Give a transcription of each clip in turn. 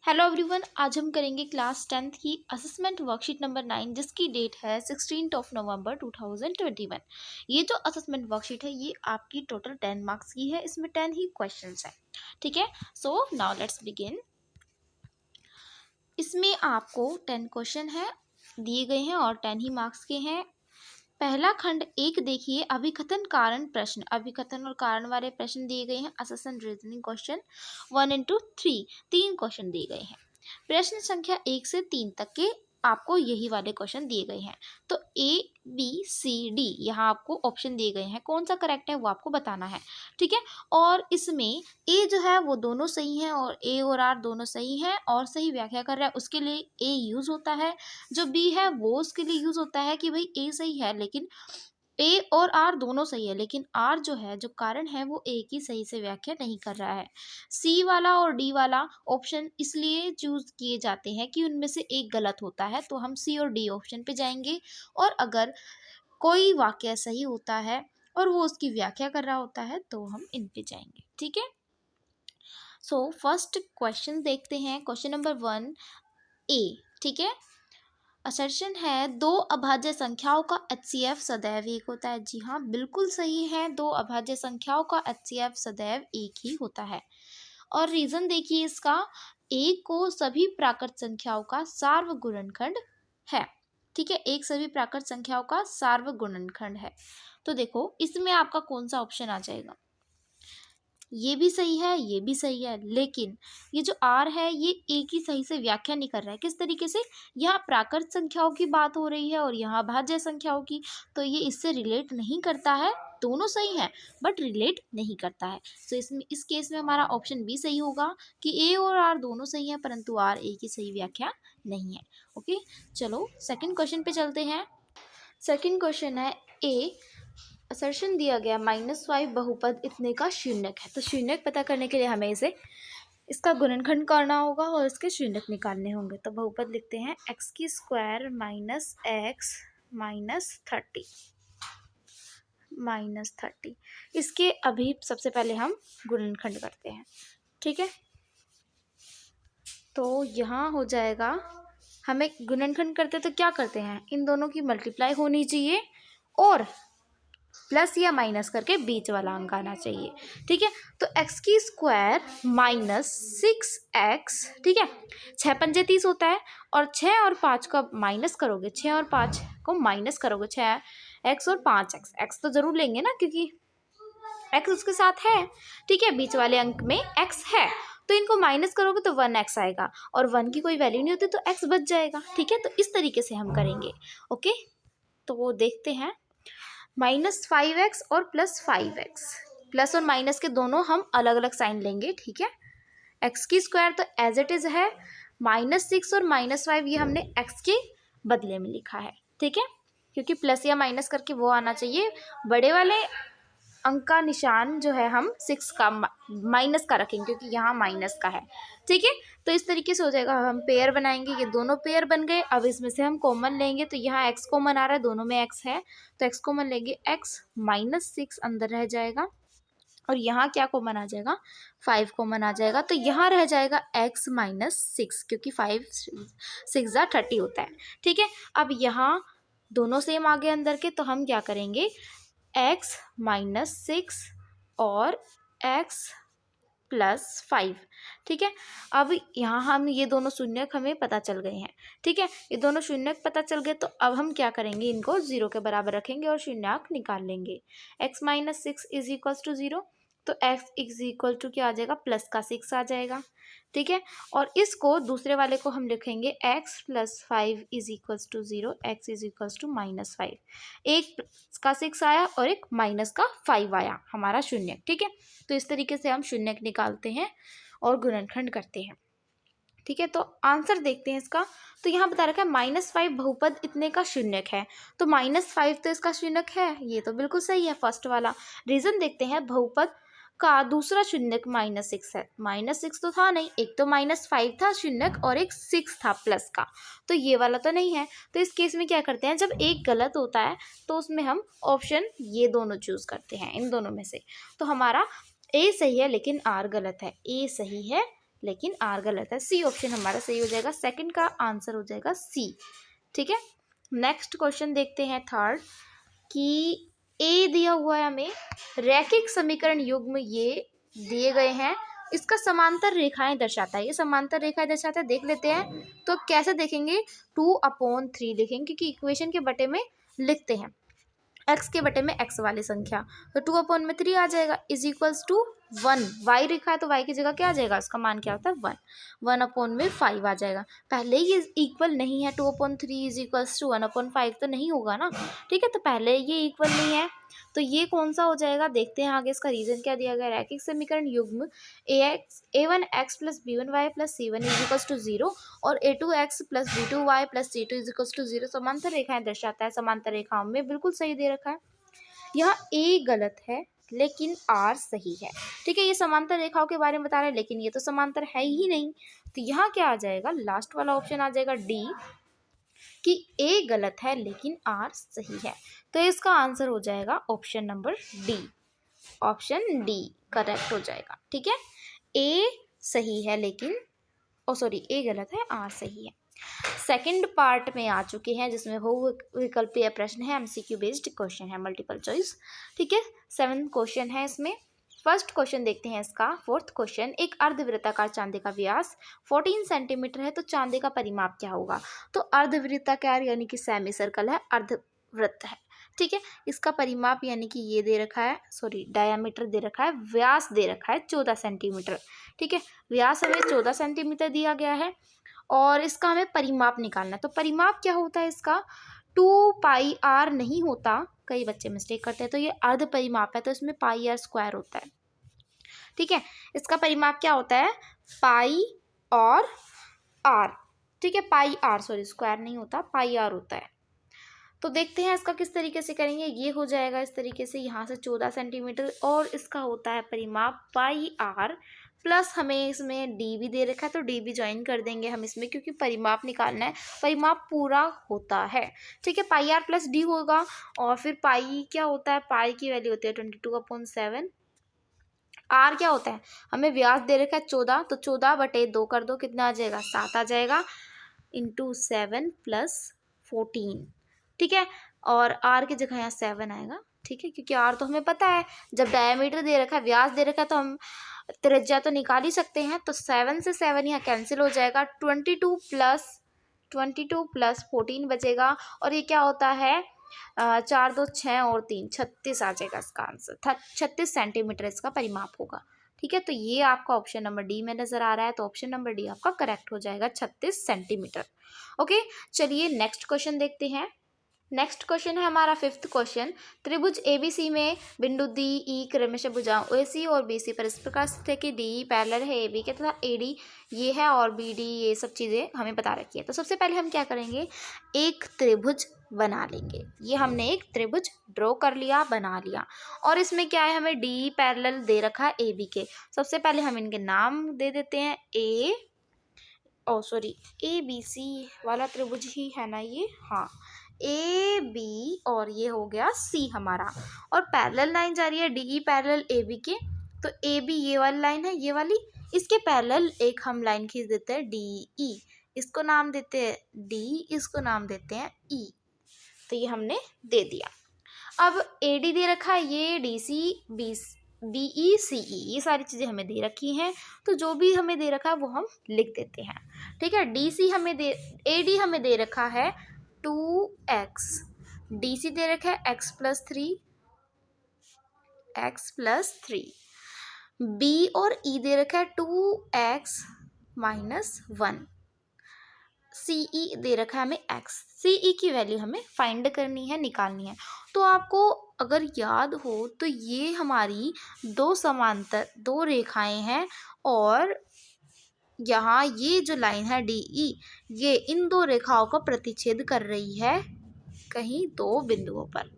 Hello everyone, आज हम करेंगे क्लास 10th की असेसमेंट वर्कशीट नंबर 9 जिसकी डेट है 16 नवंबर 2021। ये जो असेसमेंट वर्कशीट है ये आपकी टोटल 10 मार्क्स की है। इसमें 10 ही क्वेश्चंस हैं। ठीक है, सो नाउ लेट्स बिगिन। इसमें आपको 10 क्वेश्चन है दिए गए हैं और 10 ही मार्क्स के हैं। पहला खंड एक देखिए, अभिकथन कारण प्रश्न। अभिकथन और कारण वाले प्रश्न दिए गए हैं। असेसमेंट रीजनिंग क्वेश्चन 1 into 3 तीन क्वेश्चन दिए गए हैं। प्रश्न संख्या 1 से 3 तक के आपको यही वाले क्वेश्चन दिए गए हैं। तो ABCD यहाँ आपको ऑप्शन दिए गए हैं, कौन सा करेक्ट है वो आपको बताना है। ठीक है, और इसमें A जो है वो दोनों सही हैं और A और R दोनों सही हैं और सही व्याख्या कर रहा है उसके लिए A यूज होता है। जो B है वो उसके लिए यूज होता है कि भाई A सही है लेकिन ए और आर दोनों सही है, लेकिन आर जो है जो कारण है वो ए की सही से व्याख्या नहीं कर रहा है। सी वाला और डी वाला ऑप्शन इसलिए चूज किए जाते हैं कि उनमें से एक गलत होता है, तो हम सी और डी ऑप्शन पे जाएंगे। और अगर कोई वाक्य सही होता है और वो उसकी व्याख्या कर रहा होता है तो हम इन पे जाएंगे। ठीक है, सो फर्स्ट क्वेश्चन देखते हैं। Question number 1A। ठीक है, असर्शन है दो अभाज्य संख्याओं का HCF सदैव एक होता है। जी हाँ, बिल्कुल सही है, दो अभाज्य संख्याओं का HCF सदैव एक ही होता है। और रीजन देखिए इसका, एक को सभी प्राकृत संख्याओं का सार्वगुणनखंड है। ठीक है, एक सभी प्राकृत संख्याओं का सार्वगुणनखंड है। तो देखो इसमें आपका कौन सा ऑप्शन आ जाएगा। ये भी सही है, ये भी सही है, लेकिन ये जो आर है ये एक ही सही से व्याख्या नहीं कर रहा है। किस तरीके से, यहाँ प्राकृत संख्याओं की बात हो रही है और यहाँ भाज्य संख्याओं की, तो ये इससे रिलेट नहीं करता है। दोनों सही हैं बट रिलेट नहीं करता है। तो इसमें इस केस में हमारा ऑप्शन बी सही होगा कि ए और आर दोनों सही हैं परंतु आर ए की सही व्याख्या नहीं है। ओके, चलो सेकंड क्वेश्चन पे चलते हैं। सेकंड क्वेश्चन है ए। असर्शन दिया गया -5 बहुपद इतने का शून्यक है। तो शून्यक पता करने के लिए हमें इसका गुणनखंड करना होगा और इसके शून्यक निकालने होंगे। तो बहुपद लिखते हैं x² - x -30 इसके अभी सबसे पहले हम गुणनखंड करते हैं। ठीक है, तो यहाँ हो जाएगा, हमें गुणनखंड करते तो क्या करते हैं, इन दोनों की मल्टीप्लाई होनी चाहिए और प्लस या माइनस करके बीच वाला अंक आना चाहिए। ठीक है, तो x² - 6x। ठीक है, 6 पंजे 30 होता है और 6 और 5 का माइनस करोगे, 6 और 5 को माइनस करोगे, 6x और 5x, x तो जरूर लेंगे ना क्योंकि x उसके साथ है। ठीक है, बीच वाले अंक में x है तो इनको माइनस करोगे तो 1x आएगा और 1 की कोई वैल्यू नहीं होती तो x बच जाएगा। ठीक है, तो इस तरीके से हम करेंगे। ओके, तो वो देखते हैं -5x और +5x, प्लस और माइनस के दोनों हम अलग अलग साइन लेंगे। ठीक है, x² तो एज इट इज है, -6 और -5 ये हमने x के बदले में लिखा है। ठीक है, क्योंकि प्लस या माइनस करके वो आना चाहिए, बड़े वाले अंक का निशान जो है हम 6 का माइनस का रखेंगे क्योंकि यहाँ माइनस का है। ठीक है, तो इस तरीके से हो जाएगा। हम पेयर बनाएंगे, ये दोनों पेयर बन गए। अब इसमें से हम कॉमन लेंगे तो यहाँ x कॉमन आ रहा है, दोनों में x है तो x कॉमन लेंगे, x -6 अंदर रह जाएगा और यहाँ क्या कॉमन आ जाएगा, 5 कॉमन आ जाएगा। तो यहाँ रह जाएगा x -6 क्योंकि 5 6 30 होता है। ठीक है, अब यहाँ दोनों सेम आ गए अंदर के, तो हम क्या करेंगे, x -6 और x +5। ठीक है, अब यहाँ हम ये दोनों शून्यक हमें पता चल गए हैं। ठीक है, ये दोनों शून्यक पता चल गए तो अब हम क्या करेंगे, इनको 0 के बराबर रखेंगे और शून्यक निकाल लेंगे। x -6 = 0 तो x = क्या आ जाएगा, प्लस का 6 आ जाएगा। ठीक है, और इसको दूसरे वाले को हम लिखेंगे x +5 = 0, x -5। एक प्लस का 6 आया और एक माइनस का 5 आया हमारा शून्यक। ठीक है, तो इस तरीके से हम शून्यक निकालते हैं और गुणनखंड करते हैं। ठीक है, तो आंसर देखते हैं इसका। तो यहाँ बता रखा है -5 बहुपद इतने का शून्यक है, तो -5 तो इसका शून्यक है, ये तो बिल्कुल सही है फर्स्ट वाला। रीजन देखते हैं, बहुपद का दूसरा शून्यक -6 है। -6 तो था नहीं, एक तो -5 था शून्यक और एक 6 था प्लस का, तो ये वाला तो नहीं है। तो इस केस में क्या करते हैं, जब एक गलत होता है तो उसमें हम ऑप्शन ये दोनों चूज करते हैं, इन दोनों में से। तो हमारा ए सही है लेकिन आर गलत है, ए सही है लेकिन आर गलत है। सी ऑप्शन हमारा सही हो जाएगा, सेकंड का आंसर हो जाएगा सी। ठीक है, नेक्स्ट क्वेश्चन देखते हैं थर्ड, कि ए दिया हुआ है हमें, रैखिक समीकरण युग्म ये दिए गए हैं, इसका समांतर रेखाएं दर्शाता है। ये समांतर रेखाएं दर्शाता है, देख लेते हैं। तो कैसे देखेंगे, 2/3 लिखेंगे, क्योंकि इक्वेशन के बटे में लिखते हैं, x के बटे में x वाली संख्या, तो 2/3 आ जाएगा, इज इक्वल्स टू 1। y रेखा है तो y की जगह क्या आ जाएगा, इसका मान क्या होता है 1, 1/5 आ जाएगा। पहले ही ये इक्वल नहीं है, 2/3 इज इक्वल्स टू 1/5 तो नहीं होगा ना। ठीक है, तो पहले ये इक्वल नहीं है, तो ये कौन सा हो जाएगा, देखते हैं आगे। इसका रीजन क्या दिया गया, रैखिक समीकरण युग्म a1x plus b1y plus c1 is equals to 0 और a2x plus b2y plus c2 is equals to 0 समांतर रेखाएं दर्शाता है। समांतर रेखाओं में बिल्कुल सही दे रखा है। यहाँ a गलत है लेकिन r सही है। ठीक है, ये समांतर रेखाओं के बारे में बता रहे हैं, लेकिन ये तो समांतर है ही नहीं, तो यहाँ क्या आ जाएगा, लास्ट वाला ऑप्शन आ जाएगा डी, कि a गलत है लेकिन r सही है। तो इसका आंसर हो जाएगा option number D, option D correct हो जाएगा। ठीक है, a सही है लेकिन a गलत है, r सही है। सेकंड पार्ट में आ चुके हैं, जिसमें बहुविकल्पीय प्रश्न है, एमसीक्यू बेस्ड क्वेश्चन है, मल्टीपल चॉइस। ठीक है, 7 क्वेश्चन है इसमें। फर्स्ट क्वेश्चन देखते हैं इसका, फोर्थ क्वेश्चन, एक अर्धवृत्ताकार चांदी का व्यास 14 सेंटीमीटर है, तो चांदी का परिमाप क्या होगा। तो अर्धवृत्ताकार यानी कि सेमी सर्कल है, अर्धवृत्त है। ठीक है, इसका परिमाप यानी कि ये दे रखा है, डायामीटर दे रखा है, व्यास दे रखा है 14 सेंटीमीटर। ठीक है, व्यास हमें 14 सेंटीमीटर दिया गया है और इसका हमें परिमाप निकालना है। तो परिमाप क्या होता है इसका, 2πr नहीं होता, कई बच्चे मिस्टेक करते हैं, तो ये अर्ध परिमाप है, तो इसमें πr² होता है। ठीक है, इसका परिमाप क्या होता है, पाई और r। ठीक है, πr, स्क्वायर नहीं होता, πr होता है। तो देखते हैं इसका किस तरीके से करेंगे। ये हो जाएगा इस तरीके से, यहाँ से 14 सेंटीमीटर और इसका होता है परिमाप πr, प्लस हमें इसमें डी भी दे रखा है, तो डी भी ज्वाइन कर देंगे हम इसमें, क्योंकि परिमाप निकालना है, परिमाप पूरा होता है। ठीक है, πr प्लस डी होगा और फिर पाई क्या होता है, पाई की वैल्यू होती है 22/7। आर क्या होता है, हमें व्यास दे रखा है 14, तो 14/2 कर दो, कितना आ जाएगा, 7 आ जाएगा, इंटू 7 + 14। ठीक है, और आर की जगह यहाँ 7 आएगा। ठीक है, क्योंकि आर तो हमें पता है, जब डायमीटर दे रखा है, व्यास दे रखा है, तो हम त्रिज्या तो निकाल ही सकते हैं। तो 7 से 7 यहाँ कैंसिल हो जाएगा, 22 + 14 बचेगा, और ये क्या होता है, 4 2 6 और 3 36 आ जाएगा इसका आंसर। 36 सेंटीमीटर इसका परिमाप होगा। ठीक है, तो ये आपका ऑप्शन नंबर डी में नजर आ रहा है, तो ऑप्शन नंबर डी आपका करेक्ट हो जाएगा, 36 सेंटीमीटर। ओके, चलिए नेक्स्ट क्वेश्चन देखते हैं। नेक्स्ट क्वेश्चन है हमारा 5th क्वेश्चन, त्रिभुज एबीसी में बिंदु डी ई क्रमशः भुजाओं एसी और बीसी पर इस प्रकार स्थित है कि डी पैरेलल है एबी के तथा एडी ये है और बीडी, ये सब चीज़ें हमें बता रखी है। तो सबसे पहले हम क्या करेंगे, एक त्रिभुज बना लेंगे। ये हमने एक त्रिभुज ड्रॉ कर लिया, बना लिया, और इसमें क्या है, हमें डी पैरेलल दे रखा है ए बी के। सबसे पहले हम इनके नाम दे देते हैं, ए बी सी वाला त्रिभुज ही है ना ये, हाँ, ए बी, और ये हो गया सी हमारा, और पैरेलल लाइन जा रही है D E parallel A B के, तो ए बी ये वाली लाइन है, ये वाली, इसके पैरेलल एक हम लाइन खींच देते हैं डी ई, इसको नाम देते हैं डी, इसको नाम देते हैं ई। तो ये हमने दे दिया। अब ए डी दे रखा है, ये डी सी बी ई सी ई, ये सारी चीज़ें हमें दे रखी हैं, तो जो भी हमें दे रखा है वो हम लिख देते हैं। ठीक है, डी सी हमें ए डी हमें दे रखा है 2x, डी सी दे रखा है x + 3, बी और ई दे रखा है 2x - 1, सी ई दे रखा है हमें x, सी ई की वैल्यू हमें फाइंड करनी है, निकालनी है। तो आपको अगर याद हो तो ये हमारी दो समांतर दो रेखाएं हैं, और यहाँ ये जो लाइन है डी ई, ये इन दो रेखाओं को प्रतिच्छेद कर रही है कहीं दो बिंदुओं पर।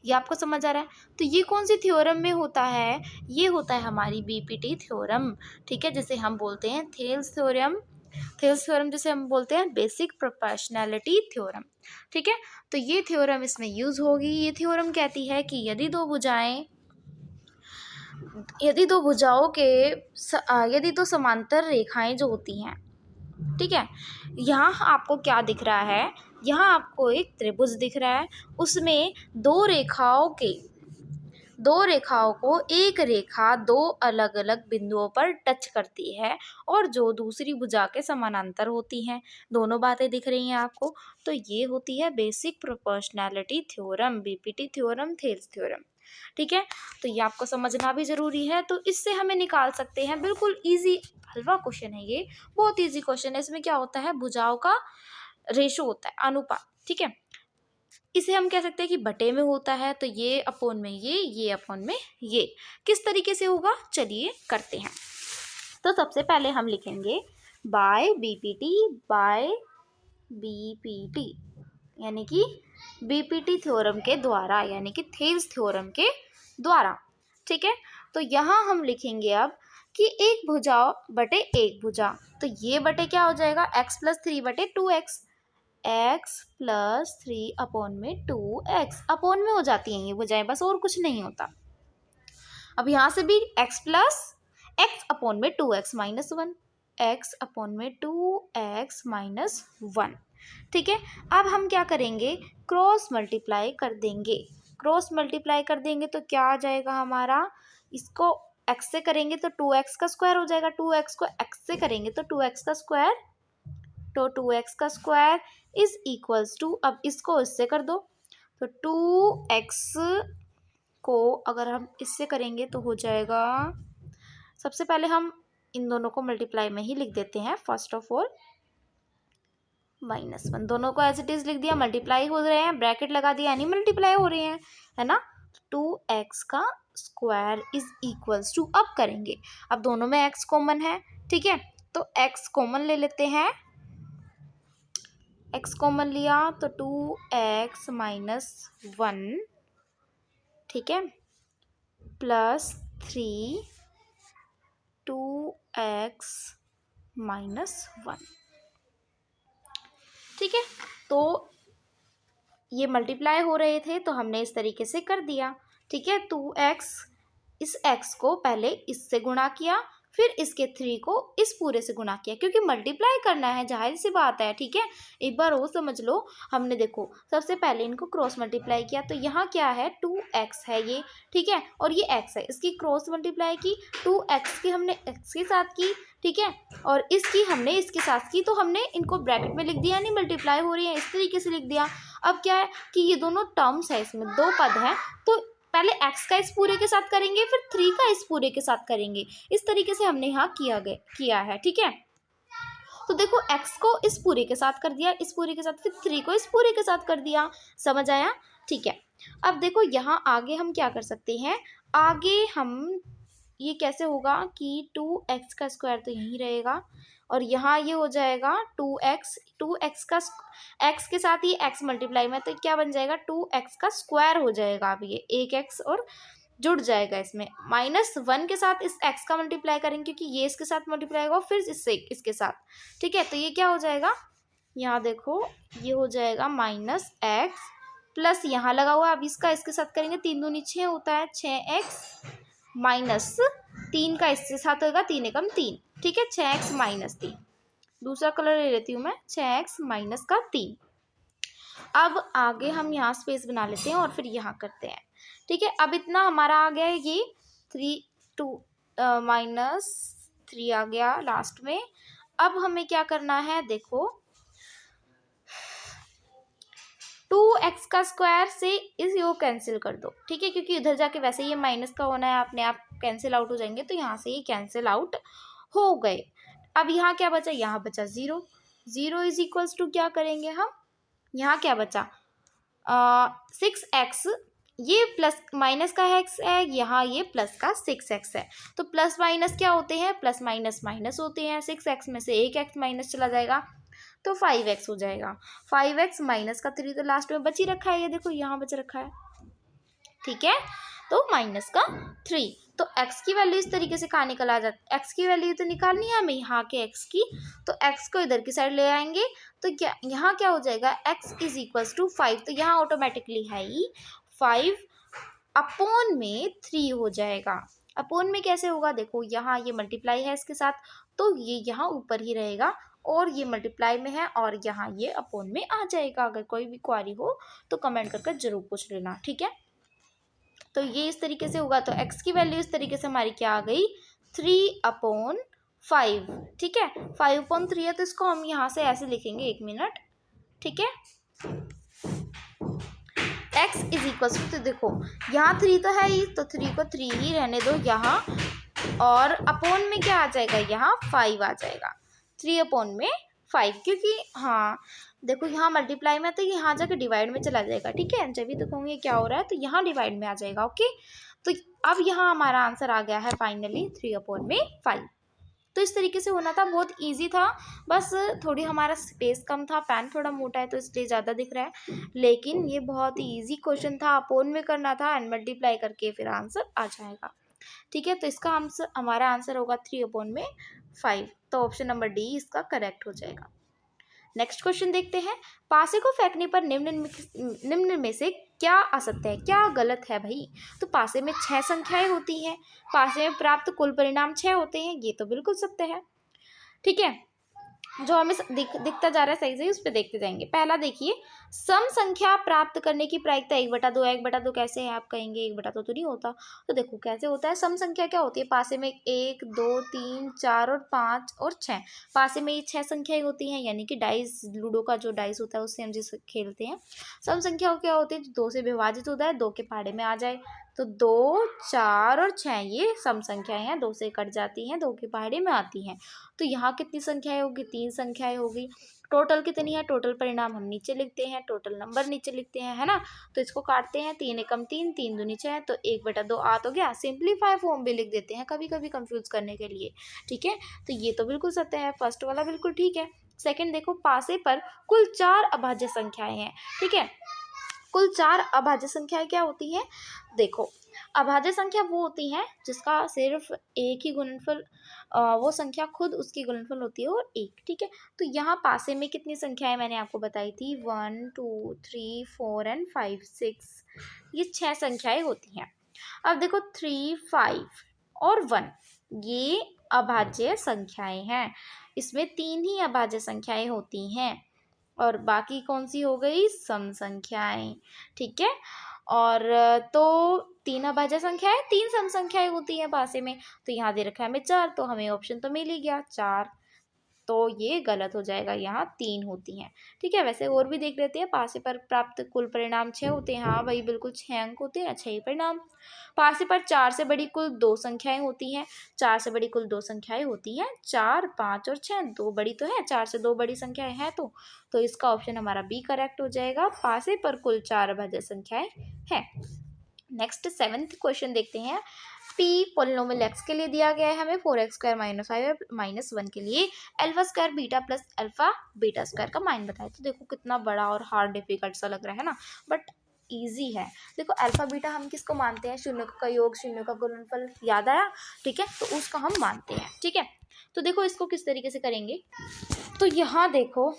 ये आपको समझ आ रहा है। तो ये कौन सी थ्योरम में होता है, ये होता है हमारी बीपीटी थ्योरम। ठीक है, जिसे हम बोलते हैं थेल्स थ्योरम, जिसे हम बोलते हैं बेसिक प्रोपोर्शनैलिटी थ्योरम। ठीक है, तो ये थ्योरम इसमें यूज होगी। ये थ्योरम कहती है कि यदि दो भुजाएं यदि दो भुजाओं के यदि दो समांतर रेखाएं जो होती हैं, ठीक है, यहाँ आपको क्या दिख रहा है, यहाँ आपको एक त्रिभुज दिख रहा है, उसमें दो रेखाओं को एक रेखा दो अलग अलग बिंदुओं पर टच करती है और जो दूसरी भुजा के समानांतर होती हैं। दोनों बातें दिख रही हैं आपको। तो ये होती है basic proportionality theorem, BPT theorem, Thales theorem. ठीक है, तो ये आपको समझना भी जरूरी है। तो इससे हमें निकाल सकते हैं, बिल्कुल इजी हलवा क्वेश्चन है ये, बहुत इजी क्वेश्चन है। इसमें क्या होता है, भुजाओं का रेशो होता है, अनुपात। ठीक है, इसे हम कह सकते हैं कि बटे में होता है, तो ये अपोन में ये अपोन में ये। किस तरीके से होगा, चलिए करते हैं। तो सबसे पहले हम लिखेंगे बाय बीपीटी, यानी कि बीपीटी थ्योरम के द्वारा, यानी कि थेल्स थ्योरम के द्वारा। ठीक है, तो यहाँ हम लिखेंगे अब कि एक भुजा बटे एक भुजा, तो ये बटे क्या हो जाएगा, x+3 बटे 2x, x+3 अपोन में 2x, अपोन में हो जाती हैं ये भुजाएं, बस और कुछ नहीं होता। अब यहाँ से भी x अपोन में 2x माइनस 1, x अपोन में 2x माइनस 1। ठीक है, अब हम क्या करेंगे, क्रॉस मल्टीप्लाई कर देंगे। क्रॉस मल्टीप्लाई कर देंगे तो क्या आ जाएगा हमारा, इसको x से करेंगे तो 2x का स्क्वायर हो जाएगा, 2x को x से करेंगे तो 2x का स्क्वायर, तो 2x का स्क्वायर इज इक्वल्स टू, अब इसको इससे कर दो, तो 2x को अगर हम इससे करेंगे तो हो जाएगा, सबसे पहले हम इन दोनों को मल्टीप्लाई में ही लिख देते हैं, फर्स्ट ऑफ ऑल -1, दोनों को एज इट इज लिख दिया, मल्टीप्लाई हो रहे हैं, ब्रैकेट लगा दिया, यानी मल्टीप्लाई हो रहे हैं, है ना। 2x का स्क्वायर इज इक्वल्स टू, अब करेंगे, अब दोनों में x कॉमन है। ठीक है, तो x कॉमन ले लेते हैं, x कॉमन लिया तो 2x माइनस 1, ठीक है, प्लस 3 2x माइनस 1। ठीक है, तो ये मल्टीप्लाई हो रहे थे तो हमने इस तरीके से कर दिया। ठीक है, 2x, इस x को पहले इससे गुणा किया, फिर इसके 3 को इस पूरे से गुणा किया, क्योंकि मल्टीप्लाई करना है, जाहिर सी बात है। ठीक है, एक बार वो समझ लो, हमने देखो सबसे पहले इनको क्रॉस मल्टीप्लाई किया, तो यहाँ क्या है, 2x है ये, ठीक है, और ये x है, इसकी क्रॉस मल्टीप्लाई की, 2x की हमने x के साथ की, ठीक है, और इसकी हमने इसके साथ की, तो हमने इनको ब्रैकेट में लिख दिया, यानी मल्टीप्लाई हो रही है, इस तरीके से लिख दिया। अब क्या है कि ये दोनों टर्म्स है, इसमें दो पद हैं, तो पहले x का इस पूरे के साथ करेंगे, फिर 3 का इस पूरे के साथ करेंगे, इस तरीके से हमने यहाँ किया है। ठीक है, तो देखो x को इस पूरे के साथ कर दिया, इस पूरे के साथ, फिर 3 को इस पूरे के साथ कर दिया, समझ आया। ठीक है, अब देखो यहाँ आगे हम क्या कर सकते हैं, आगे हम ये कैसे होगा कि 2x का स्क्वायर तो यहीं रहेगा, और यहाँ ये हो जाएगा 2x का x के साथ ही x मल्टीप्लाई में, तो क्या बन जाएगा, 2x का स्क्वायर हो जाएगा। अब ये एक x और जुड़ जाएगा इसमें, -1 के साथ इस x का मल्टीप्लाई करेंगे, क्योंकि ये इसके साथ मल्टीप्लाई होगा, फिर इससे इसके साथ। ठीक है, तो ये क्या हो जाएगा, यहाँ देखो ये हो जाएगा -x प्लस यहाँ लगा हुआ, अब इसका इसके साथ करेंगे, 3 दूनी 6 होता है, 6x माइनस 3 का इसके साथ होगा, 3 एकम 3, ठीक है, 6x माइनस 3, दूसरा कलर ले लेती हूँ मैं, 6x माइनस का 3। अब आगे हम यहाँ स्पेस बना लेते हैं और फिर यहाँ करते हैं। ठीक है, अब इतना हमारा आ गया है, ये 3 आ गया लास्ट में। अब हमें क्या करना है, देखो 2x का स्क्वायर से इस यो कैंसिल कर दो, ठीक है, क्योंकि उधर जाके वैसे ये माइनस का होना है, अपने आप कैंसिल आउट हो जाएंगे, तो यहाँ से ये कैंसिल आउट हो गए। अब यहाँ क्या बचा, यहाँ बचा 0, 0 इज इक्वल्स टू, क्या करेंगे हम, यहाँ क्या बचा 6x, ये प्लस माइनस का x है, यहाँ ये प्लस का 6x है, तो प्लस माइनस क्या होते हैं, प्लस माइनस माइनस होते हैं, 6x में से एक x माइनस चला जाएगा, तो 5x हो जाएगा, 5x माइनस का 3 तो लास्ट में बच ही रखा है, ये देखो यहाँ बच रखा है। ठीक है, तो माइनस का 3, तो x की वैल्यू इस तरीके से कहाँ निकल आ जाती, x की वैल्यू तो निकालनी है हमें यहाँ के x की, तो x को इधर की साइड ले आएंगे, तो क्या यहाँ क्या हो जाएगा, x इज इक्वल्स टू 5, तो यहाँ ऑटोमेटिकली है ही 5 अपोन में 3 हो जाएगा। अपोन में कैसे होगा, देखो यहाँ ये मल्टीप्लाई है इसके साथ, तो ये यहाँ ऊपर ही रहेगा, और ये मल्टीप्लाई में है और यहाँ ये अपोन में आ जाएगा। अगर कोई भी क्वारी हो तो कमेंट करके जरूर पूछ लेना, ठीक है। तो ये इस तरीके से होगा, तो x की वैल्यू इस तरीके से हमारी क्या आ गई, 3/5, ठीक है। 5/3 है, तो इसको हम यहाँ से ऐसे लिखेंगे, 1 मिनट, ठीक है। x इज इक्वल टू, तो देखो यहाँ 3 तो है ही, तो 3 को 3 ही रहने दो यहाँ, और अपोन में क्या आ जाएगा, यहाँ 5 आ जाएगा, 3/5, क्योंकि हाँ देखो यहाँ मल्टीप्लाई में, तो यहाँ जाकर डिवाइड में चला जाएगा, ठीक है। जब भी दिखाऊंगी क्या हो रहा है, तो यहाँ डिवाइड में आ जाएगा, ओके। तो अब यहाँ हमारा आंसर आ गया है फाइनली 3/5। तो इस तरीके से होना था, बहुत इजी था, बस थोड़ी हमारा स्पेस कम था, पेन थोड़ा मोटा है तो इसलिए ज़्यादा दिख रहा है, लेकिन ये बहुत ही ईजी क्वेश्चन था, अपोन में करना था एंड मल्टीप्लाई करके फिर आंसर आ जाएगा, ठीक है। तो इसका आंसर, हमारा आंसर होगा 3/5, तो ऑप्शन नंबर डी इसका करेक्ट हो जाएगा। नेक्स्ट क्वेश्चन देखते हैं, पासे को फेंकने पर निम्न में से क्या असत्य है, क्या गलत है भाई। तो पासे में 6 संख्याएं होती हैं, पासे में प्राप्त कुल परिणाम 6 होते हैं, ये तो बिल्कुल सत्य है, ठीक है। जो हमें दिखता जा रहा है सही से, उस पर देखते जाएंगे। पहला देखिए, सम संख्या प्राप्त करने की प्रायिकता 1/2 है। 1/2 कैसे है आप कहेंगे, 1/2 तो नहीं होता, तो देखो कैसे होता है। सम संख्या क्या होती है, पासे में 1 2 3 4 और 5 और 6, पासे में ये 6 संख्याएं होती हैं, यानी कि डाइस, लूडो का जो डाइस होता है उससे हम जिसे खेलते हैं। सम संख्या क्या होती है, 2 से विभाजित होता है, 2 के पहाड़े में आ जाए, तो 2 4 और 6 ये सम संख्याएं हैं, 2 से कट जाती हैं, 2 के पहाड़े में आती हैं। तो यहाँ कितनी संख्याएं होगी, 3 संख्याएं होगी। टोटल कितनी है, टोटल परिणाम हम नीचे लिखते हैं, टोटल नंबर नीचे लिखते हैं, है ना। तो इसको काटते हैं, 3 एकम 3, 3 दूनी 6, तो 1/2 आ तो गया। सिंप्लीफाई फॉर्म भी लिख देते हैं कभी कभी कंफ्यूज करने के लिए, ठीक है। तो ये तो बिल्कुल सत्य है, फर्स्ट वाला बिल्कुल ठीक है। सेकंड देखो, पासे पर कुल 4 अभाज्य संख्याएं हैं, ठीक है। कुल 4 अभाज्य संख्याएं क्या होती हैं, देखो अभाज्य संख्या वो होती हैं जिसका सिर्फ एक ही गुणनफल, वो संख्या खुद उसकी गुणनफल होती है और एक, ठीक है। तो यहाँ पासे में कितनी संख्याएं मैंने आपको बताई थी, 1 2 3 4 एंड 5 6, ये 6 संख्याएं होती हैं। अब देखो 3 5 और 1 ये अभाज्य संख्याएं हैं, इसमें 3 ही अभाज्य संख्याएं होती हैं, और बाकी कौन सी हो गई, सम संख्याएं, ठीक है। और तो 3 अभाज्य संख्याएं, 3 सम संख्याएं होती हैं पासे में, तो यहाँ दे रखा है हमें 4, तो हमें ऑप्शन तो मिल ही गया 4, तो ये गलत हो जाएगा, यहाँ 3 होती हैं, ठीक है। वैसे और भी देख लेते हैं, पासे पर प्राप्त कुल परिणाम 6 होते हैं, हाँ वही बिल्कुल 6 अंक होते हैं, 6 ही परिणाम। पासे पर 4 से बड़ी कुल 2 संख्याएं होती हैं, 4 से बड़ी कुल 2 संख्याएं होती हैं, 4 5 और 6, 2 बड़ी तो है, 4 से 2 बड़ी संख्याएं हैं, तो इसका ऑप्शन हमारा बी करेक्ट हो जाएगा, पासे पर कुल 4 अभाज्य संख्याएं हैं। नेक्स्ट 7th क्वेश्चन देखते हैं, p पोलिनोमियल x के लिए दिया गया है हमें, 4x² -5 -1 के लिए alpha square beta plus alpha beta square का मान बताए। तो देखो कितना बड़ा और हार्ड डिफिकल्ट सा लग रहा है ना, बट इजी है। देखो अल्फा बीटा हम किसको मानते हैं, शून्य का योग, शून्य का गुणनफल, याद आया, ठीक है, तो उसका हम मानते हैं, ठीक है। तो देखो इसको किस तरीके से करेंगे, तो यहाँ देखो,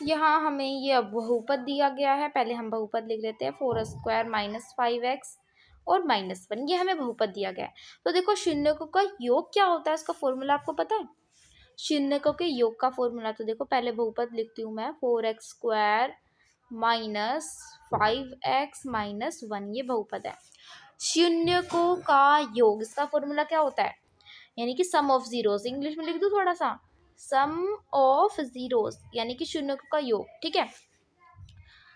यहाँ हमें ये बहुपद दिया गया है, पहले हम बहुपद लिख लेते हैं, 4² -5x और -1, ये हमें बहुपद दिया गया है। तो देखो शून्यकों का योग क्या होता है, इसका फॉर्मूला आपको पता है, शून्यकों के योग का फॉर्मूला, तो देखो पहले बहुपद लिखती हूँ मैं, 4x² -5x -1, ये बहुपद है। शून्यकों का योग, इसका फॉर्मूला क्या होता है, यानी कि सम ऑफ जीरोस, इंग्लिश में लिख दूँ थोड़ा सा, सम ऑफ जीरोस यानी कि शून्यकों का योग, ठीक है।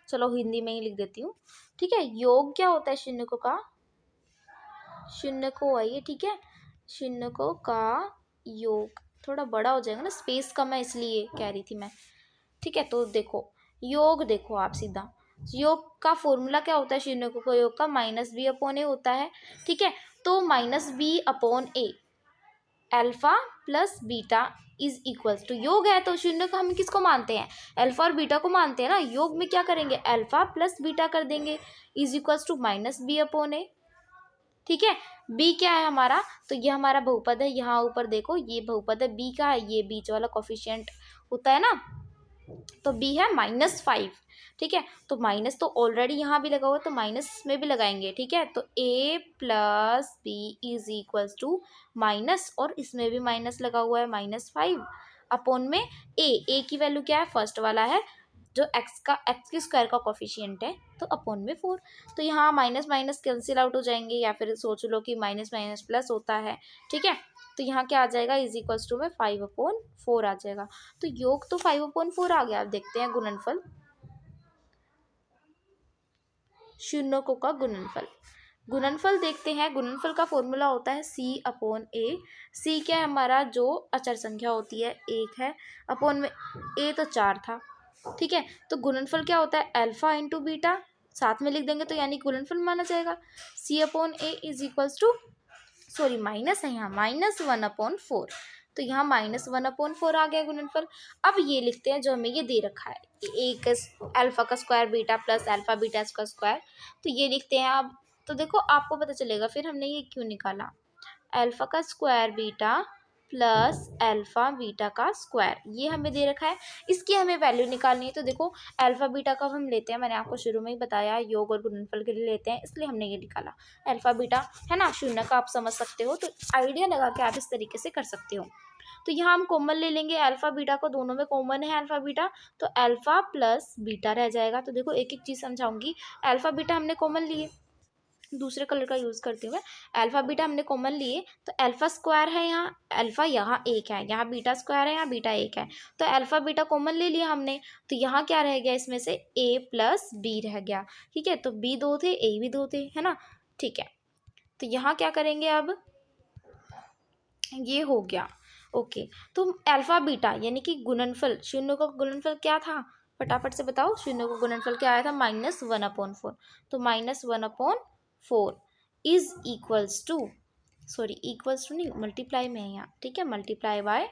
चलो हिंदी में ही लिख देती हूँ, ठीक है। योग क्या होता है शून्यकों का, शून्यकों है ये, ठीक है, शून्यकों का योग, थोड़ा बड़ा हो जाएगा ना, स्पेस कम है इसलिए कह रही थी मैं, ठीक है। तो देखो योग, देखो आप सीधा, योग का फॉर्मूला क्या होता है शून्यकों का योग का, -b/a होता है, ठीक है। तो -b/a alpha plus beta is equals to, योग है तो शून्य को हम किसको मानते हैं, अल्फा और बीटा को मानते हैं ना, योग में क्या करेंगे, अल्फा प्लस बीटा कर देंगे, इज इक्वल्स टू -b/a, ठीक है। b क्या है हमारा, तो ये हमारा बहुपद है, यहाँ ऊपर देखो ये बहुपद है, b का है, ये बीच वाला कोफिशिएंट होता है ना, तो बी है -5, ठीक है। तो माइनस तो ऑलरेडी यहाँ भी लगा हुआ है, तो माइनस में भी लगाएंगे, ठीक है। तो a plus B is equals to minus, और इसमें भी माइनस लगा हुआ है, -5 अपॉन में a की वैल्यू क्या है, फर्स्ट वाला है जो एक्स की स्क्वायर का कोफिशिएंट है, तो अपॉन में 4। तो यहाँ माइनस माइनस कैंसिल आउट हो जाएंगे, या फिर सोच लो कि माइनस माइनस प्लस होता है, ठीक है। तो यहाँ क्या आ जाएगा, इज इक्वल्स टू में 5/4 आ जाएगा। तो योग तो 5/4 आ गया। आप देखते हैं गुणनफल, शून्यकों का गुणनफल। गुणनफल देखते हैं। गुणनफल का फॉर्मूला होता है C/A। C क्या है हमारा, जो अचर संख्या होती है 1 है, अपॉन में A तो 4 था, ठीक है। तो गुणनफल क्या होता है, अल्फा इंटू बीटा, साथ में लिख देंगे तो यानी गुणनफल माना जाएगा। C/A is equals to, sorry minus है यहाँ, -1/4। तो यहाँ -1/4 आ गया गुणनफल। अब ये लिखते हैं जो हमें ये दे रखा है, एक अल्फा का square beta plus alpha beta का स्क्वायर। तो ये लिखते हैं अब। तो देखो आपको पता चलेगा फिर हमने ये क्यों निकाला, अल्फा का square beta plus alpha beta का स्क्वायर, ये हमें दे रखा है। इसकी हमें वैल्यू निकालनी है। तो देखो अल्फा बीटा का हम लेते हैं, मैंने आपको शुरू में ही बताया, योग और गुणनफल के लिए लेते हैं, इसलिए हमने ये निकाला। अल्फा बीटा है ना, शून्य का आप समझ सकते हो, तो आइडिया लगा के आप इस तरीके से कर सकते हो। तो यहाँ हम कॉमन ले लेंगे अल्फा बीटा को, दोनों में कॉमन है अल्फा बीटा, तो अल्फा प्लस बीटा रह जाएगा। तो देखो एक एक चीज़ समझाऊंगी। अल्फा बीटा हमने कॉमन लिए, दूसरे कलर का यूज़ करते हुए, अल्फा बीटा हमने कॉमन लिए, तो अल्फा स्क्वायर है यहाँ, अल्फा यहाँ 1 है, यहाँ बीटा स्क्वायर है, यहाँ बीटा 1 है। तो अल्फा बीटा कॉमन ले लिया हमने, तो यहाँ क्या रह गया, इसमें से a प्लस बी रह गया, ठीक है। तो b 2 थे, a भी 2 थे, है ना, ठीक है। तो यहाँ क्या करेंगे अब, ये हो गया, ओके। तो अल्फा बीटा यानी कि गुणनफल, शून्य का गुणनफल क्या था, फटाफट से बताओ, शून्य का गुणनफल क्या आया था, -1/4। तो -1/4 is equals to, sorry equals to नहीं, मल्टीप्लाई में है यहाँ, ठीक है, मल्टीप्लाई बाय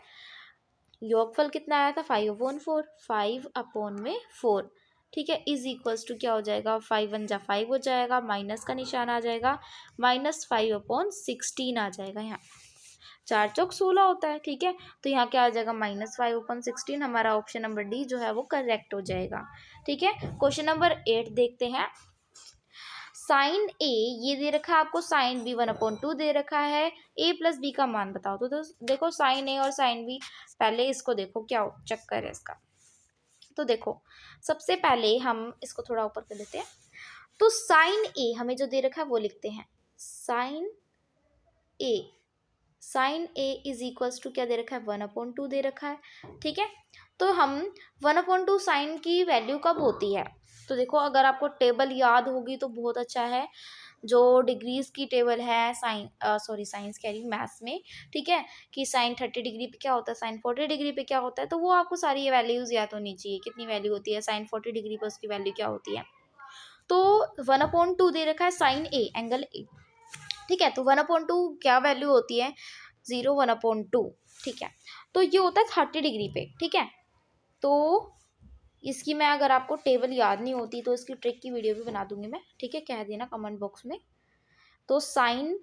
योगफल कितना आया था, 5/4, 5/4, ठीक है, इज इक्वल्स टू क्या हो जाएगा, 5 1 जा 5 हो जाएगा, माइनस का निशान आ जाएगा, -5/16 आ जाएगा। यहाँ 4 चौक 16 होता है, ठीक है। तो यहाँ क्या आ जाएगा, -5/16। हमारा ऑप्शन नंबर डी जो है वो करेक्ट हो जाएगा, ठीक है। क्वेश्चन नंबर 8 देखते हैं। साइन ए ये दे रखा है आपको, साइन बी 1/2 दे रखा है, a प्लस बी का मान बताओ। तो देखो साइन ए और साइन बी, पहले इसको देखो क्या चक्कर है इसका। तो देखो सबसे पहले हम इसको थोड़ा ऊपर कर लेते हैं। तो साइन ए हमें जो दे रखा है वो लिखते हैं, sine A, sine A is equals to क्या दे रखा है, 1/2 दे रखा है, ठीक है। तो हम 1/2 साइन की वैल्यू कब होती है, तो देखो अगर आपको टेबल याद होगी तो बहुत अच्छा है, जो डिग्रीज की टेबल है साइन सॉरी साइंस कह रही हूँ, मैथ्स में, ठीक है, कि साइन 30 डिग्री पे क्या होता है, साइन 40 डिग्री पे क्या होता है, तो वो आपको सारी ये वैल्यूज याद होनी चाहिए, कितनी वैल्यू होती है साइन 40 डिग्री पर, उसकी वैल्यू क्या होती है। तो 1/2 दे रखा है साइन ए, एंगल ए, ठीक है। तो 1/2 क्या वैल्यू होती है, 0 1/2, ठीक है। तो ये होता है 30 डिग्री पे, ठीक है। तो इसकी मैं अगर आपको टेबल याद नहीं होती तो इसकी ट्रिक की वीडियो भी बना दूंगी मैं, ठीक है, कह देना कमेंट बॉक्स में। तो sine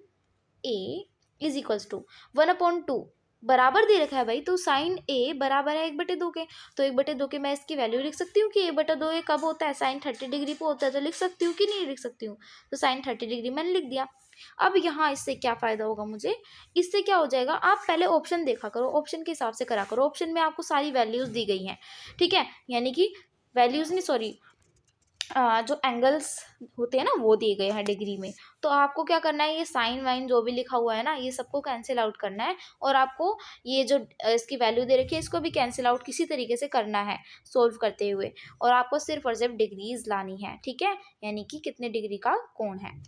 A is equals to 1/2 बराबर दे रखा है भाई, तो साइन ए बराबर है 1/2 के, तो 1/2 के मैं इसकी वैल्यू लिख सकती हूँ कि 1/2 ये कब होता है, साइन 30 डिग्री पे होता है, तो लिख सकती हूँ कि नहीं लिख सकती हूँ, तो साइन 30 डिग्री मैंने लिख दिया। अब यहाँ इससे क्या फ़ायदा होगा मुझे, इससे क्या हो जाएगा, आप पहले ऑप्शन देखा करो, ऑप्शन के हिसाब से करा करो, ऑप्शन में आपको सारी वैल्यूज़ दी गई हैं, ठीक है, यानी कि वैल्यूज़ नहीं, सॉरी जो एंगल्स होते हैं ना वो दिए गए हैं डिग्री में। तो आपको क्या करना है, ये साइन वाइन जो भी लिखा हुआ है ना, ये सबको कैंसिल आउट करना है, और आपको ये जो इसकी वैल्यू दे रखी है इसको भी कैंसिल आउट किसी तरीके से करना है सोल्व करते हुए, और आपको सिर्फ और सिर्फ डिग्रीज लानी है, ठीक है, यानी कि कितने डिग्री का कोण है।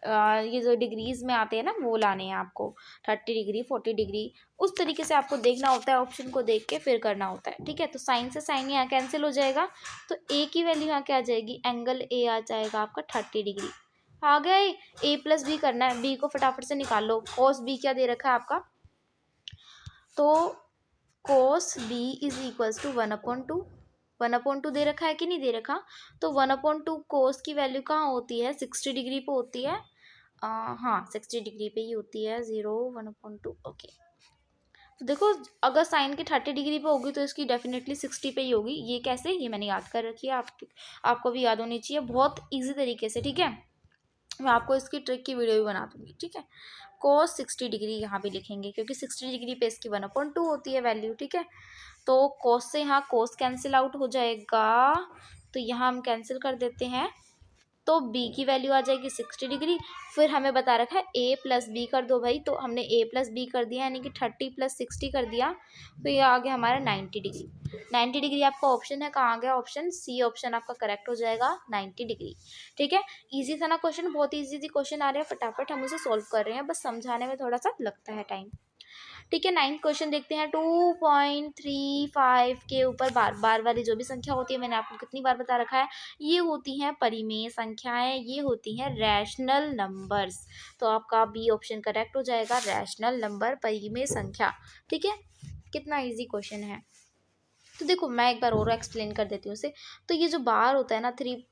ये जो डिग्रीज में आते हैं ना वो लाने हैं आपको, 30 डिग्री 40 डिग्री, उस तरीके से आपको देखना होता है, ऑप्शन को देख के फिर करना होता है, ठीक है। तो साइन से साइन यहाँ कैंसिल हो जाएगा, तो ए की वैल्यू यहाँ क्या आ जाएगी, एंगल ए आ जाएगा आपका 30 डिग्री। आ गया, ए प्लस बी करना है, बी को फटाफट से निकाल लो। कॉस बी क्या दे रखा है आपका, तो cos B is equals to 1/2, 1/2 दे रखा है कि नहीं दे रखा, तो 1/2 कोस की वैल्यू कहाँ होती है, 60 डिग्री पे होती है, हाँ 60 डिग्री पे ही होती है, 0 1/2, ओके। तो देखो अगर साइन के 30 डिग्री पे होगी तो इसकी डेफिनेटली 60 पे ही होगी। ये कैसे, ये मैंने याद कर रखी है, आपको भी याद होनी चाहिए बहुत ईजी तरीके से, ठीक है। मैं आपको इसकी ट्रिक की वीडियो भी बना दूंगी, ठीक है। cos 60 डिग्री यहाँ पे लिखेंगे क्योंकि 60 डिग्री पे इसकी 1/2 होती है वैल्यू, ठीक है। तो cos से यहाँ cos कैंसिल आउट हो जाएगा, तो यहाँ हम कैंसिल कर देते हैं, तो b की वैल्यू आ जाएगी 60 डिग्री। फिर हमें बता रखा है a प्लस बी कर दो भाई, तो हमने a प्लस बी कर दिया यानी कि 30 प्लस 60 कर दिया, तो ये आ गया हमारा 90 डिग्री। 90 डिग्री आपका ऑप्शन है, कहाँ आ गया ऑप्शन सी, ऑप्शन आपका करेक्ट हो जाएगा 90 डिग्री, ठीक है। इजी था ना क्वेश्चन, बहुत इजी क्वेश्चन आ रहे हैं, फटाफट हम उसे सॉल्व कर रहे हैं, बस समझाने में थोड़ा सा लगता है टाइम, ठीक है। 9th क्वेश्चन देखते हैं। 2.35 के ऊपर बार बार वाली जो भी संख्या होती है, मैंने आपको कितनी बार बता रखा है, ये होती हैं परिमेय संख्याएं, ये होती हैं रैशनल नंबर्स। तो आपका बी ऑप्शन करेक्ट हो जाएगा, रैशनल नंबर परिमेय संख्या, ठीक है। कितना इजी क्वेश्चन है। तो देखो मैं एक बार और एक्सप्लेन कर देती हूँ उसे। तो ये जो बार होता है ना, 3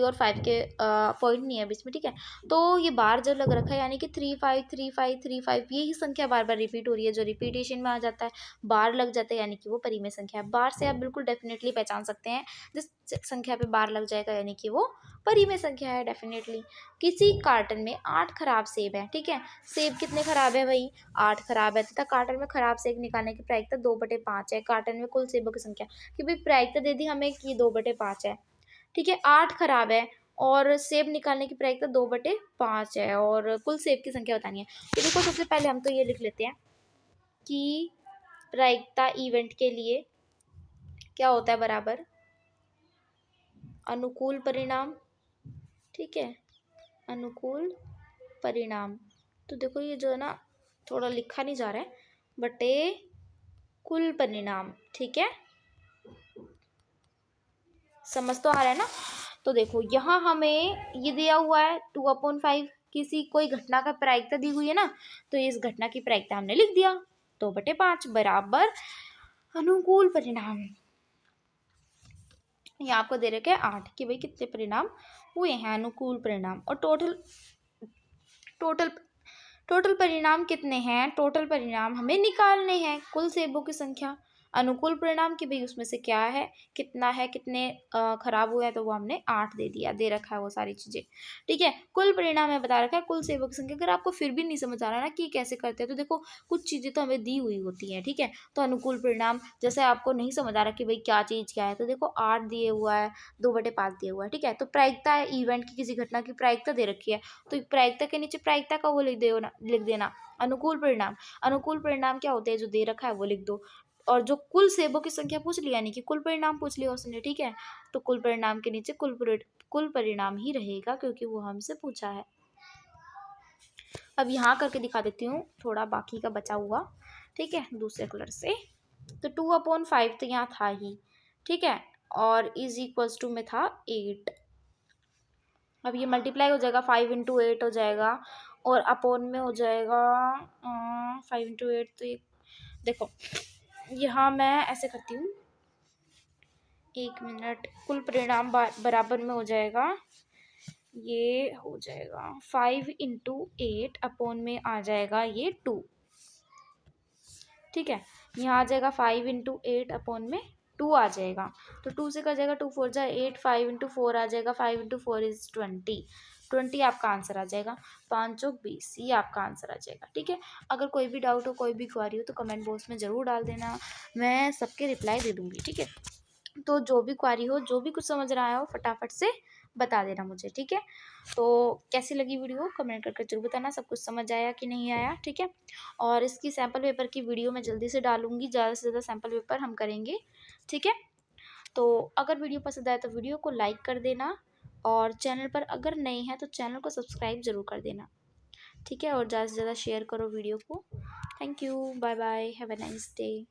और 5 के पॉइंट नहीं है बीच में, ठीक है। तो ये बार जो लग रखा है यानी कि 3 5 3 5 3 5, यही संख्या बार बार रिपीट हो रही है, जो रिपीटेशन में आ जाता है बार लग जाता है यानी कि वो परिमेय संख्या है। बार से आप बिल्कुल डेफिनेटली पहचान सकते हैं, जिस संख्या पे बार लग जाएगा यानी कि वो परिमेय संख्या है डेफिनेटली। किसी कार्टन में 8 खराब सेब है, ठीक है। सेब कितने खराब है भाई, 8 खराब है, तथा कार्टन में खराब सेब निकालने की प्रायिकता 2/5 है। कार्टन में कुल सेबों की संख्या, कि भाई प्रायिकता दे दी हमें कि 2/5 है, ठीक है। 8 खराब है और सेब निकालने की प्रायिकता 2/5 है और कुल सेब की संख्या बतानी है। तो देखो सबसे पहले हम तो ये लिख लेते हैं कि प्रायिकता इवेंट के लिए क्या होता है, बराबर अनुकूल परिणाम, ठीक है, अनुकूल परिणाम। तो देखो ये जो है ना थोड़ा लिखा नहीं जा रहा है, बटे कुल परिणाम, ठीक है, समझ तो आ रहा है ना। तो देखो यहाँ हमें ये दिया हुआ है 2/5, किसी कोई घटना का प्रायिकता दी हुई है ना, तो इस घटना की प्रायिकता हमने लिख दिया 2/5 बराबर अनुकूल परिणाम। यहाँ आपको दे रखे 8 कि भाई कितने परिणाम हुए हैं, अनुकूल परिणाम। और टोटल टोटल टोटल परिणाम कितने हैं, टोटल परिणाम हमें निकालने हैं, कुल सेबों की संख्या। अनुकूल परिणाम की भाई उसमें से क्या है, कितना है, कितने खराब हुआ है, तो वो हमने 8 दे दिया, दे रखा है वो सारी चीजें, ठीक है। कुल परिणाम है बता रखा है, कुल सेबों की संख्या। अगर आपको फिर भी नहीं समझ आ रहा ना कि कैसे करते हैं, तो देखो कुछ चीजें तो हमें दी हुई होती हैं, ठीक है। तो अनुकूल परिणाम जैसे आपको नहीं समझ आ रहा कि भाई क्या चीज क्या है, तो देखो 8 दिए हुआ है, 2/5 दिया हुआ है, ठीक है। तो प्रायिकता है इवेंट की, किसी घटना की प्रायिकता दे रखी है, तो प्रायिकता के नीचे प्रायिकता का वो लिख देना अनुकूल परिणाम। अनुकूल परिणाम क्या होते हैं, जो दे रखा है वो लिख दो, और जो कुल सेबों की संख्या पूछ लिया यानी कि कुल परिणाम पूछ लिया उसने, ठीक है। तो कुल परिणाम के नीचे कुल परिणाम ही रहेगा क्योंकि वो हमसे पूछा है। अब यहाँ करके दिखा देती हूँ थोड़ा बाकी का बचा हुआ, ठीक है, दूसरे कलर से। तो 2/5 तो यहाँ था ही, ठीक है, और इज इक्वल्स टू में था 8। अब ये मल्टीप्लाई हो जाएगा, 5 × 8 हो जाएगा, और अपोन में हो जाएगा 5 × 8। तो ये देखो यहाँ मैं ऐसे करती हूँ, 1 मिनट, कुल परिणाम बराबर में हो जाएगा, ये हो जाएगा 5 × 8 अपोन में आ जाएगा ये 2, ठीक है। यहाँ आ जाएगा 5 × 8 अपोन में 2 आ जाएगा, तो 2 से कर जाएगा 2 4 जा 8, 5 × 4 आ जाएगा, 5 × 4 इज 20 आपका आंसर आ जाएगा, 5 चौक 20, ये आपका आंसर आ जाएगा, ठीक है। अगर कोई भी डाउट हो, कोई भी क्वारी हो, तो कमेंट बॉक्स में ज़रूर डाल देना, मैं सबके रिप्लाई दे दूँगी, ठीक है। तो जो भी क्वारी हो, जो भी कुछ समझ रहा हो, फटाफट से बता देना मुझे, ठीक है। तो कैसी लगी वीडियो कमेंट करके जरूर बताना, सब कुछ समझ आया कि नहीं आया, ठीक है। और इसकी सैम्पल पेपर की वीडियो मैं जल्दी से डालूंगी, ज़्यादा से ज़्यादा सैम्पल पेपर हम करेंगे, ठीक है। तो अगर वीडियो पसंद आए तो वीडियो को लाइक कर देना, और चैनल पर अगर नए हैं तो चैनल को सब्सक्राइब जरूर कर देना, ठीक है। और ज़्यादा से ज़्यादा शेयर करो वीडियो को। Thank you, bye bye, have a nice day.